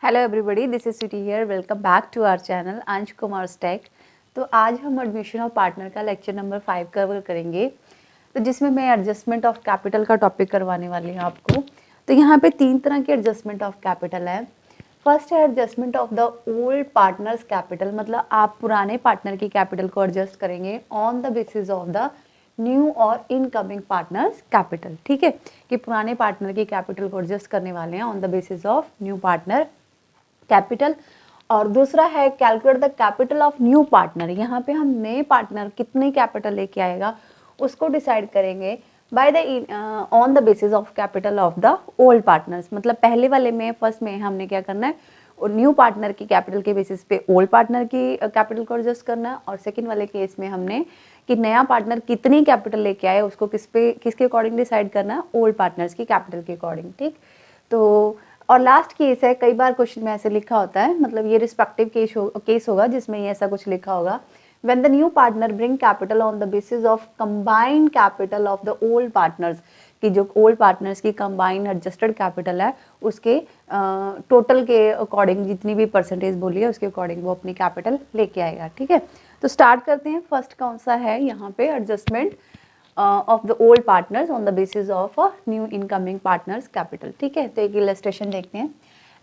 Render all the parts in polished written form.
Hello everybody, this is city here. Welcome back to our channel Ansh Kumar's tech. तो आज हम admission of partner का lecture number 5 cover करेंगे, तो जिसमें मैं एडजस्टमेंट ऑफ कैपिटल का टॉपिक करवाने वाली हूँ आपको। तो यहाँ पे 3 तरह की एडजस्टमेंट ऑफ कैपिटल है। फर्स्ट है adjustment of the old partners capital, मतलब आप पुराने पार्टनर की कैपिटल को एडजस्ट करेंगे on the basis of the new और इनकमिंग पार्टनर्स कैपिटल। ठीक है, कि पुराने पार्टनर की कैपिटल को एडजस्ट करने वाले हैं on the basis of new partner capital. और दूसरा है calculate the capital of new partner. यहाँ पे हम नए पार्टनर कितनी कैपिटल लेके आएगा उसको डिसाइड करेंगे by the on the basis of capital of the old partners. मतलब पहले वाले में फर्स्ट में हमने क्या करना है, और न्यू पार्टनर की कैपिटल के बेसिस पे ओल्ड पार्टनर की कैपिटल को एडजस्ट करना है। और सेकंड वाले केस में हमने कि नया पार्टनर कितनी कैपिटल लेके आए उसको किसके अकॉर्डिंग डिसाइड करना है, ओल्ड पार्टनर्स की कैपिटल के अकॉर्डिंग। ठीक, तो और लास्ट केस है, कई बार क्वेश्चन में ऐसे लिखा होता है, मतलब ये रिस्पेक्टिव केस होगा जिसमें ये ऐसा कुछ लिखा होगा, when the new partner bring capital on the basis of combined capital of the old partners, कि जो ओल्ड पार्टनर्स की कंबाइंड एडजस्टेड कैपिटल है उसके टोटल के अकॉर्डिंग जितनी भी परसेंटेज बोली है उसके अकॉर्डिंग वो अपनी कैपिटल लेके आएगा। ठीक है, तो स्टार्ट करते हैं। फर्स्ट कौन सा है यहाँ पे, adjustment of the old partners on the basis of a new incoming partners capital। ठीक है, तो एक इलस्ट्रेशन देखते हैं।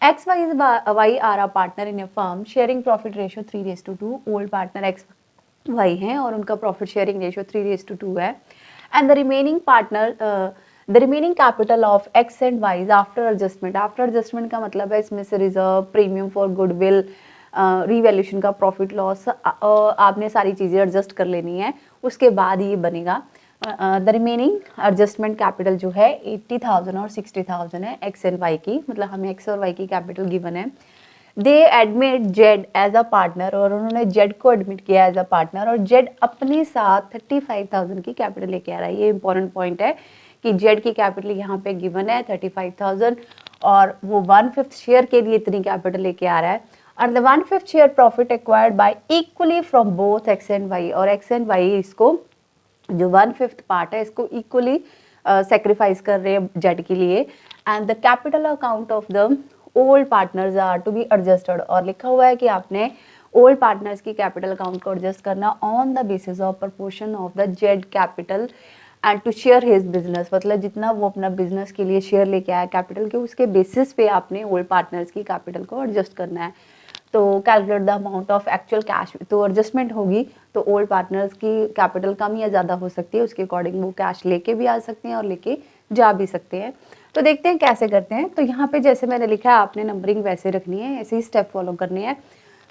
X Y are a partner in a firm sharing profit ratio 3:2। old partner X Y हैं और उनका profit sharing ratio 3:2 है। and the remaining partner the remaining capital of X and Y is after adjustment। after adjustment का मतलब है इसमें से reserve, premium for goodwill, revaluation का प्रॉफिट लॉस, आपने सारी चीज़ें एडजस्ट कर लेनी है, उसके बाद ये बनेगा। द रिमेनिंग एडजस्टमेंट कैपिटल जो है 80,000 और 60,000 है एक्स एंड वाई की, मतलब हमें एक्स और वाई की कैपिटल गिवन है। They admit Z as a partner, और उन्होंने जेड को एडमिट किया एज अ पार्टनर, और जेड अपने साथ 35,000 की कैपिटल लेके आ रहा है। ये इंपॉर्टेंट पॉइंट है कि जेड की कैपिटल यहाँ पे गिवन है 35,000 और वो 1/5 शेयर के लिए इतनी कैपिटल लेके आ रहा है। और the 1/5 share profit acquired by equally from both X and Y, और एक्स एंड वाई इसको जो 1/5 पार्ट है इसको इक्वली सेक्रीफाइस कर रहे हैं जेड के लिए। And the capital account of the old partners are to be adjusted, और लिखा हुआ है कि आपने ओल्ड पार्टनर्स की कैपिटल अकाउंट को एडजस्ट करना on the basis of proportion of the Z capital and to share his business, मतलब जितना वो अपना बिजनेस के लिए शेयर लेके आया कैपिटल के, उसके बेसिस पे आपने ओल्ड पार्टनर्स की कैपिटल को एडजस्ट करना है। तो calculate the amount of actual cash, तो एडजस्टमेंट होगी तो ओल्ड पार्टनर्स की कैपिटल कम या ज़्यादा हो सकती है, उसके अकॉर्डिंग वो कैश लेके भी आ सकते हैं और लेके जा भी सकते हैं। तो देखते हैं कैसे करते हैं। तो यहाँ पे जैसे मैंने लिखा है आपने नंबरिंग वैसे रखनी है, ऐसे ही स्टेप फॉलो करनी है।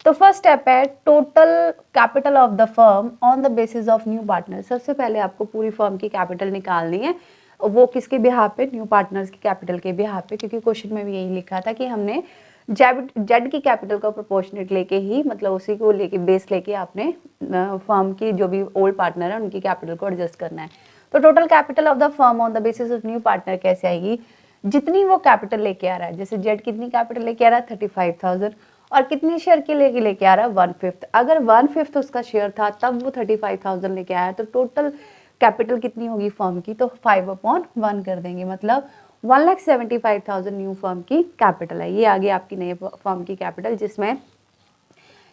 तो फर्स्ट स्टेप है total capital of the firm on the basis of new partner. सबसे पहले आपको पूरी फर्म की कैपिटल निकालनी है, वो किसके बिहाफ पे, न्यू पार्टनर्स की कैपिटल के बिहाफ पे, क्योंकि क्वेश्चन में भी यही लिखा था कि हमने जेड की कैपिटल का प्रोपोर्शनेट लेके ही, मतलब उसी को लेके बेस लेके आपने फर्म की जो भी ओल्ड पार्टनर है उनकी कैपिटल को एडजस्ट करना है। तो total capital of the firm on the basis of new partner कैसे आएगी, जितनी वो कैपिटल लेके आ रहा है, जैसे जेड कितनी कैपिटल लेके आ रहा है 35,000, और कितनी शेयर के लेके आ रहा है 1/5। अगर 1/5 उसका शेयर था तब वो 35,000 लेके आया, तो टोटल कैपिटल कितनी होगी फर्म की, तो 5/1 कर देंगे, मतलब 1,75,000 न्यू फर्म की कैपिटल है। ये आगे आपकी नई फर्म की कैपिटल, जिसमें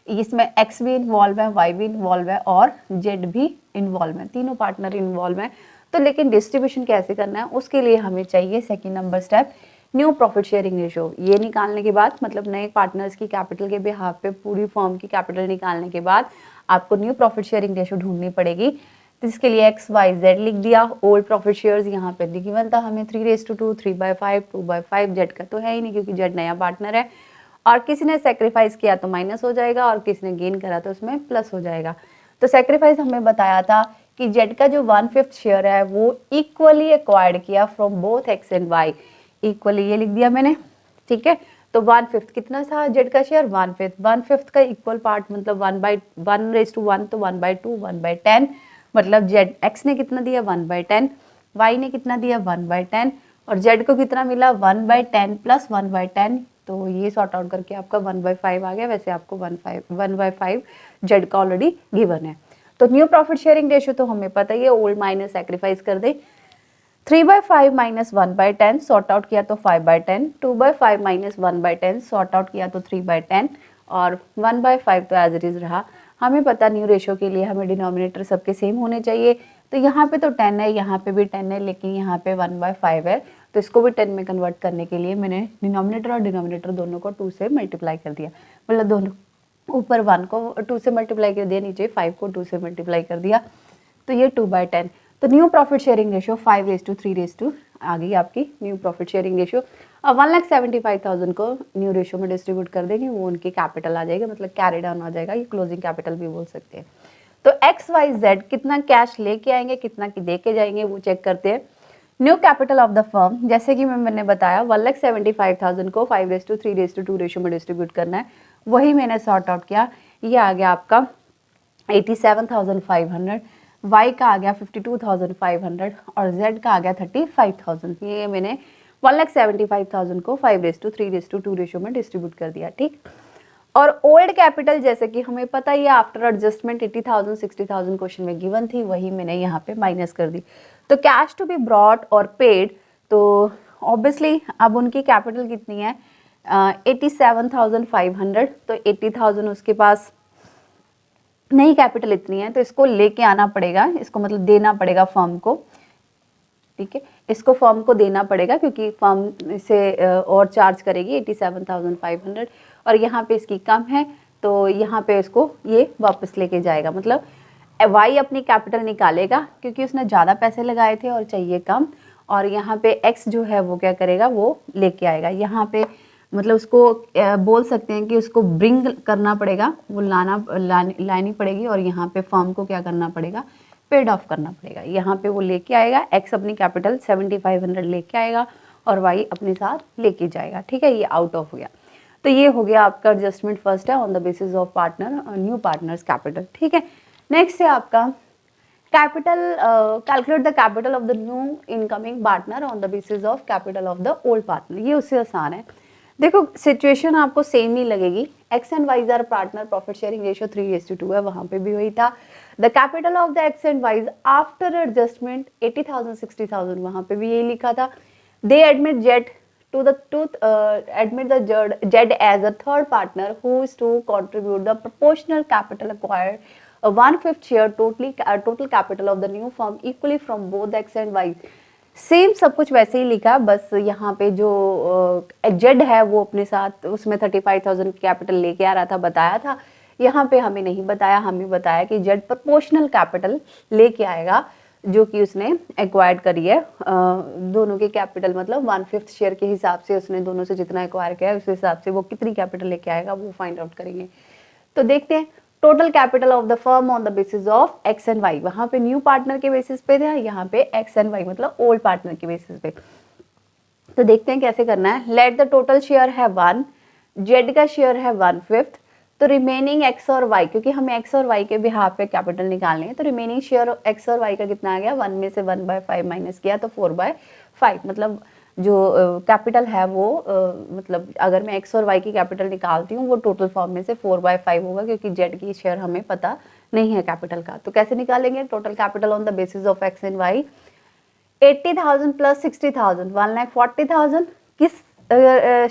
इसमें एक्स भी इन्वॉल्व है, वाई भी इन्वॉल्व है और जेड भी इन्वॉल्व है, तीनों पार्टनर इन्वॉल्व हैं। तो लेकिन डिस्ट्रीब्यूशन कैसे करना है उसके लिए हमें चाहिए second number step, new profit sharing ratio. ये निकालने के बाद, मतलब नए पार्टनर्स की कैपिटल के बिहाफ पे पूरी फर्म की कैपिटल निकालने के बाद आपको न्यू प्रॉफिट शेयरिंग रेशियो ढूंढनी पड़ेगी। तो इसके लिए एक्स वाई जेड लिख दिया, ओल्ड प्रॉफिट शेयर्स यहाँ पे गिवन था हमें 3:2, 3/5, 2/5, जेड का तो है ही नहीं क्योंकि जेड नया पार्टनर है, और किसी ने सेक्रीफाइस किया तो माइनस हो जाएगा और किसी ने गेन करा तो उसमें प्लस हो जाएगा। तो सेक्रीफाइस हमें बताया था कि जेड का जो 1/5 शेयर है वो इक्वली एक्वायर्ड किया from both X and Y, equally ये लिख दिया मैंने। ठीक है, तो 1/5 कितना था जेड का शेयर, 1/5 का इक्वल पार्ट मतलब 1/1 तो 1/2, 1/10, मतलब जेड एक्स ने कितना दिया 1/10, वाई ने कितना दिया 1/10, और जेड को कितना मिला 1/10 प्लस 1/10, तो ये सॉर्ट आउट करके आपका 1/5 आ गया। वैसे आपको 1/5 जेड का ऑलरेडी गिवन है। तो न्यू प्रॉफिट शेयरिंग रेशियो तो हमें पता ही है, ओल्ड माइनस सैक्रिफाइस कर दे, 3/5 माइनस 1/10 सॉर्ट आउट किया तो 5/10, 2/5 माइनस 1/10 सॉर्ट आउट किया तो 3/10 और 1/5 तो एज इट इज रहा। हमें पता न्यू रेशो के लिए हमें डिनोमिनेटर सबके सेम होने चाहिए, तो यहाँ पे तो 10 है, यहाँ पे भी 10 है, लेकिन यहाँ पे 1/5 है, तो इसको भी 10 में कन्वर्ट करने के लिए मैंने डिनोमिनेटर और डिनोमिनेटर दोनों को 2 से मल्टीप्लाई कर दिया। मतलब दोनों ऊपर 1 को 2 से मल्टीप्लाई कर दिया, नीचे 5 को 2 से मल्टीप्लाई कर दिया, तो ये 2/10। तो न्यू प्रॉफिट शेयरिंग रेशियो 5:3 आ गई आपकी न्यू प्रॉफिट शेयरिंग रेशियो। अब 1,75,000 को न्यू रेशियो में डिस्ट्रीब्यूट कर देंगे, वो उनकी कैपिटल आ जाएगा, मतलब कैरी डाउन आ जाएगा, ये क्लोजिंग कैपिटल भी बोल सकते हैं। तो XYZ कितना कैश लेके आएंगे, कितना की दे के जाएंगे, वो चेक करते हैं। New capital of the firm, जैसे कि मैंने बताया 1,75,000 को 5:3 रेशियो में डिस्ट्रीब्यूट करना है, वही मैंने सॉर्ट आउट किया। ये आ गया आपका 87,500, Y का आ गया 52,500 और Z का आ गया 35,000। ये मैंने 1,75,000 को 5:3 रेशियो में डिस्ट्रीब्यूट कर दिया, ठीक। और ओल्ड कैपिटल, जैसे कि हमें पता ही है आफ्टर एडजस्टमेंट 80,000 60,000 क्वेश्चन में गिवन थी, वही मैंने यहाँ पे माइनस कर दी। तो कैश टू बी ब्रॉट और पेड, तो ऑब्वियसली अब उनकी कैपिटल कितनी है 87,500, तो 80,000 उसके पास नहीं, कैपिटल इतनी है, तो इसको लेके आना पड़ेगा, इसको मतलब देना पड़ेगा फर्म को, ठीक है, इसको फर्म को देना पड़ेगा क्योंकि फर्म इसे और चार्ज करेगी 87,500 और यहाँ पे इसकी कम है, तो यहाँ पे इसको ये वापस लेके जाएगा। मतलब वाई अपनी कैपिटल निकालेगा क्योंकि उसने ज़्यादा पैसे लगाए थे और चाहिए कम, और यहाँ पे एक्स जो है वो क्या करेगा, वो लेके आएगा। यहाँ पे मतलब उसको बोल सकते हैं कि उसको ब्रिंग करना पड़ेगा, वो लानी पड़ेगी, और यहाँ पे फर्म को क्या करना पड़ेगा, पेड ऑफ करना पड़ेगा। यहाँ पे वो लेके आएगा, एक्स अपनी कैपिटल 7,500 लेके आएगा और वाई अपने साथ लेके जाएगा, ठीक है, ये आउट ऑफ हो गया। तो ये हो गया आपका एडजस्टमेंट फर्स्ट है on the basis of partner new partners capital, ठीक है। नेक्स्ट है आपका capital, calculate the capital of the new incoming partner on the basis of capital of the old partner. ये उससे आसान है। देखो सिचुएशन आपको सेम ही लगेगी, X and Y's are partner, profit sharing ratio 3:2 है, वहां पे भी वही था। The capital of the X and Y's after adjustment 80,000 60,000, वहां पे भी यही लिखा था। They admit Z admit the Z as a third partner who is to contribute the proportional capital acquired, 1/5 share total capital of the new firm equally from both X and Y। Same सब कुछ वैसे ही लिखा, बस यहाँ पे जो Z है वो अपने साथ उसमें 35,000 कैपिटल लेके आ रहा था, बताया था। यहाँ पे हमें नहीं बताया, हमें बताया कि जेड प्रोपोर्शनल कैपिटल लेके आएगा जो कि उसने एक्वायर्ड करी है। दोनों के कैपिटल मतलब 1/5 शेयर के हिसाब से उसने दोनों से जितना एक्वायर किया है उस हिसाब से वो कितनी कैपिटल लेके आएगा वो फाइंड आउट करेंगे। तो देखते हैं total capital of the firm on the basis of X and Y, वहां पे न्यू पार्टनर के बेसिस पे था, यहाँ पे एक्स एंड वाई मतलब ओल्ड पार्टनर के बेसिस पे। तो देखते हैं कैसे करना है। लेट द टोटल शेयर है 1, जेड का शेयर है 1/5, तो रिमेनिंग एक्स और वाई, क्योंकि हमें एक्स और वाई के बिहाफ पे कैपिटल निकालने हैं, तो रिमेनिंग शेयर एक्स और वाई का कितना आ गया, 1 में से 1/5 माइनस किया तो 4/5, मतलब जो कैपिटल है वो मतलब अगर मैं एक्स और वाई की कैपिटल निकालती हूँ वो टोटल फॉर्म में से 4/5 होगा, क्योंकि जेड की शेयर हमें पता नहीं है कैपिटल का। तो कैसे निकालेंगे total capital on the basis of X and Y. 80,000 plus 60,000 1,40,000 किस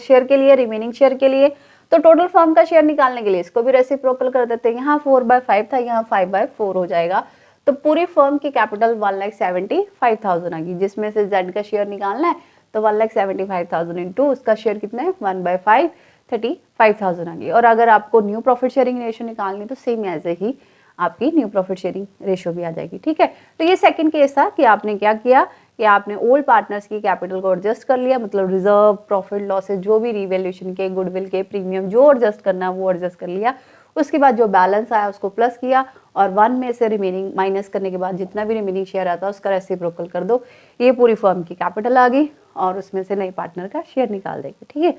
शेयर के लिए, रिमेनिंग शेयर के लिए। तो टोटल फर्म का शेयर निकालने के लिए इसको भी रेसिप्रोकल कर देते हैं, यहाँ 4/5 था, यहाँ 5/4 हो जाएगा। तो पूरी फर्म की कैपिटल 1,75,000 आ गई, जिसमें से जेड का शेयर निकालना है तो 1,75,000 इंटू उसका शेयर कितना है 1/5 35,000 आ गई। और अगर आपको न्यू प्रॉफिट शेयरिंग रेशियो निकालनी तो सेम ऐसे ही आपकी न्यू प्रॉफिट शेयरिंग रेशियो भी आ जाएगी, ठीक है। तो ये सेकंड केस था कि आपने क्या किया कि आपने ओल्ड पार्टनर्स की कैपिटल को एडजस्ट कर लिया, मतलब रिजर्व, प्रॉफिट, लॉसेज, जो भी रिवैल्यूएशन के, गुडविल के, प्रीमियम जो एडजस्ट करना है वो एडजस्ट कर लिया। उसके बाद जो बैलेंस आया उसको प्लस किया और 1 में से रिमेनिंग माइनस करने के बाद जितना भी रिमेनिंग शेयर आता है उसका रेसिप्रोकल कर दो, ये पूरी फर्म की कैपिटल आ गई और उसमें से नए पार्टनर का शेयर निकाल देंगे, ठीक है।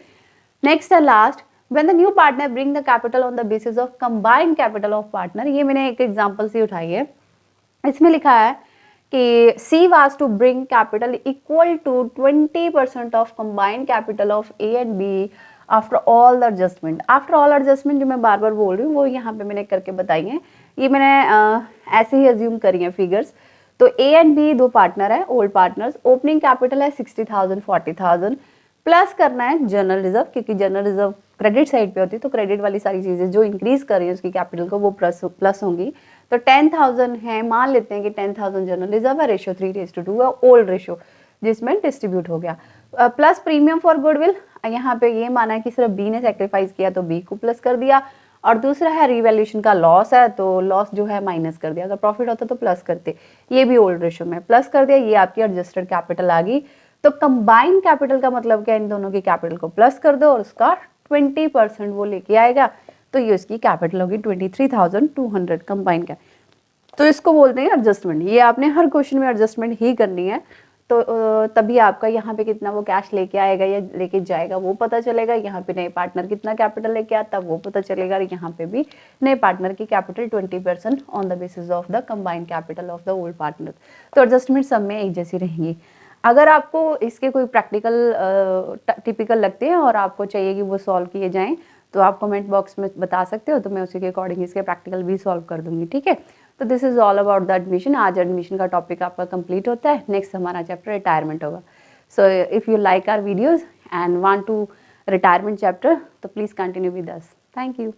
नेक्स्ट है last, when the new partner bring the capital on the basis of combined capital of partner। ये मैंने एक एग्जांपल से उठाई है, इसमें लिखा है कि C was to bring capital equal to 20% of combined capital of A and B after all the adjustment। after all adjustment जो मैं बार बार बोल रही हूँ वो यहाँ पे मैंने करके बताई है, ये मैंने ऐसे ही अज्यूम करी है फिगर्स। तो ए एंड बी दो पार्टनर है, ओल्ड पार्टनर्स। ओपनिंग कैपिटल है 60,000 40,000, प्लस करना है जनरल रिजर्व, क्योंकि जनरल रिजर्व क्रेडिट साइड पे होती है, तो क्रेडिट वाली सारी चीज़ें जो इंक्रीज कर रही है उसकी कैपिटल को वो प्लस होंगी। तो 10,000 है, मान लेते हैं कि 10,000 जनरल रिजर्व है, रेशियो 3:2 है, ओल्ड रेशियो जिसमें डिस्ट्रीब्यूट हो गया। प्लस प्रीमियम फॉर गुडविल, यहाँ पे ये माना है कि सिर्फ बी ने सेक्रीफाइस किया तो बी को प्लस कर दिया। और दूसरा है रिवैल्यूएशन का लॉस है, तो लॉस जो है माइनस कर दिया, अगर प्रॉफिट होता तो प्लस करते, ये भी ओल्ड रेशियो में प्लस कर दिया। ये आपकी एडजस्टेड कैपिटल आ गई। तो कंबाइंड कैपिटल का मतलब क्या, इन दोनों की कैपिटल को प्लस कर दो और उसका 20% वो लेके आएगा, तो ये उसकी कैपिटल होगी 23,200 कंबाइंड का। तो इसको बोलते हैं एडजस्टमेंट। ये आपने हर क्वेश्चन में एडजस्टमेंट ही करनी है, तो तभी आपका यहाँ पे कितना वो कैश लेके आएगा या लेके जाएगा वो पता चलेगा। यहाँ पे नए पार्टनर कितना कैपिटल लेके आता वो पता चलेगा। यहाँ पे भी नए पार्टनर की capital 20% on the basis of the combined capital of the old partner. तो एडजस्टमेंट सब में एक जैसी रहेंगी। अगर आपको इसके कोई प्रैक्टिकल टिपिकल लगते हैं और आपको चाहिए कि वो सॉल्व किए जाएं, तो आप कमेंट बॉक्स में बता सकते हो, तो मैं उसी के अकॉर्डिंग इसके प्रैक्टिकल भी सॉल्व कर दूंगी, ठीक है। तो this is all about the admission. आज एडमिशन का टॉपिक आपका कंप्लीट होता है। नेक्स्ट हमारा चैप्टर रिटायरमेंट होगा। So if you like our videos and want to retirement chapter, तो please continue with us. Thank you.